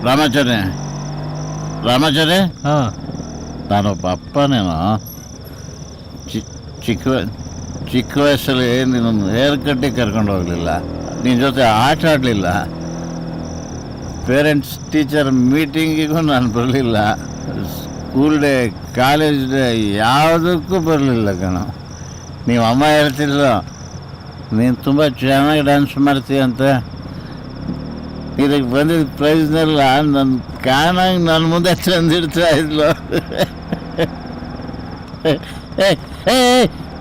ರಾಮಾಚಾರ್ಯ ರಾಮಾಚಾರ್ಯ ಹಾಂ ನಾನೊಬ್ಬ ಅಪ್ಪನೇನೋ ಚಿಕ್ಕ ವಯಸ್ಸಲ್ಲಿ ನಿನ್ನನ್ನು ಹೇರ್ ಕಟ್ಟಿಗೆ ಕರ್ಕೊಂಡು ಹೋಗಲಿಲ್ಲ, ನಿನ್ನ ಜೊತೆ ಆಟ ಆಡಲಿಲ್ಲ, ಪೇರೆಂಟ್ಸ್ ಟೀಚರ್ ಮೀಟಿಂಗಿಗೂ ನಾನು ಬರಲಿಲ್ಲ, ಸ್ಕೂಲ್ ಡೇ ಕಾಲೇಜ್ ಡೇ ಯಾವುದಕ್ಕೂ ಬರಲಿಲ್ಲ ಕಣ. ನೀವು ಅಮ್ಮ ಹೇಳ್ತಿದ್ರು ನೀನು ತುಂಬ ಚೆನ್ನಾಗಿ ಡ್ಯಾನ್ಸ್ ಮಾಡ್ತೀಯ ಅಂತ. ಇದಕ್ಕೆ ಬಂದಿದ್ದ ಪ್ರೈಸ್ನೆಲ್ಲ ನನ್ನ ಕಾನಾಗಿ ನನ್ನ ಮುಂದೆ ತಂದಿಡ್ತಾ ಇದ್ಲು.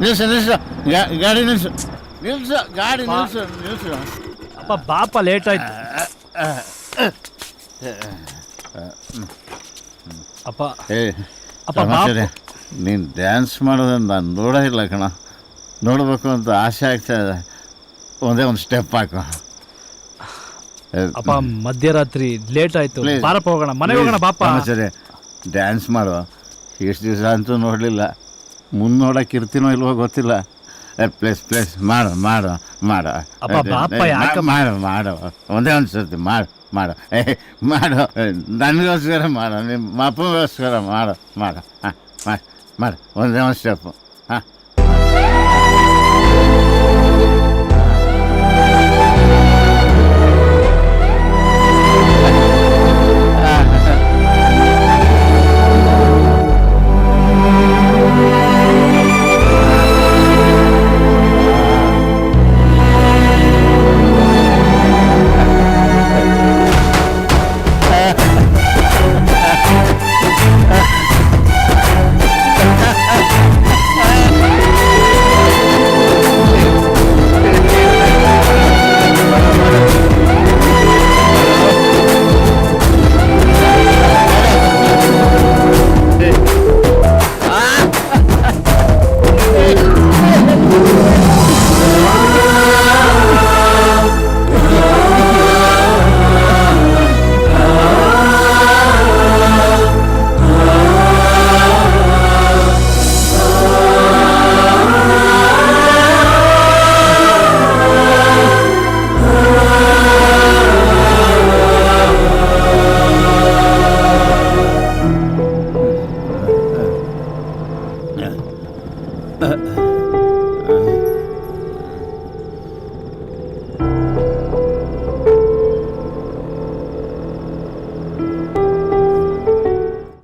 ನಿಲ್ಸು ನಿಲ್ಸು ಗಾಡಿ ನಿಲ್ಸು ನಿಲ್ಸು ಗಾಡಿ ನಿಲ್ಸು ನಿಲ್ಸು. ಅಪ್ಪ ಬಾಪ ಲೇಟ್ ಆಯ್ತು. ಅಪ್ಪ ಅಪ್ಪ ನೀನು ಡ್ಯಾನ್ಸ್ ಮಾಡೋದನ್ನು ನಾನು ನೋಡೇ ಇಲ್ಲ ಕಣ, ನೋಡಬೇಕು ಅಂತ ಆಸೆ ಆಗ್ತಾ ಇದೆ. ಒಂದೇ ಒಂದು ಸ್ಟೆಪ್ ಹಾಕು. ಅಪ್ಪ ಮಧ್ಯರಾತ್ರಿ ಲೇಟ್ ಆಯ್ತು, ಬಾರಪ್ಪ ಹೋಗೋಣ, ಮನೆಗೆ ಹೋಗೋಣ ಬಾಪ. ಸರಿ ಡ್ಯಾನ್ಸ್ ಮಾಡುವ, ಎಷ್ಟು ದಿವಸ ಅಂತೂ ನೋಡಲಿಲ್ಲ, ಮುಂದೆ ನೋಡೋಕೆ ಇರ್ತೀನೋ ಇಲ್ವೋ ಗೊತ್ತಿಲ್ಲ. ಪ್ಲೇಸ್ ಪ್ಲೇಸ್ ಮಾಡು ಮಾಡು ಮಾಡು ಮಾಡು ಮಾಡು ಒಂದೇ ಒಂದು ಸರ್ತಿ ಮಾಡು ಮಾಡು ಮಾಡು, ನನಗೋಸ್ಕರ ಮಾಡು, ನಿಮ್ಮ ಅಪ್ಪಗೋಸ್ಕರ ಮಾಡು ಮಾಡು. ಹಾಂ ಮಾಡು ಮಾಡು ಒಂದೇ ಒಂದು ಸ್ಟೆಪ್ಪು. ಹಾಂ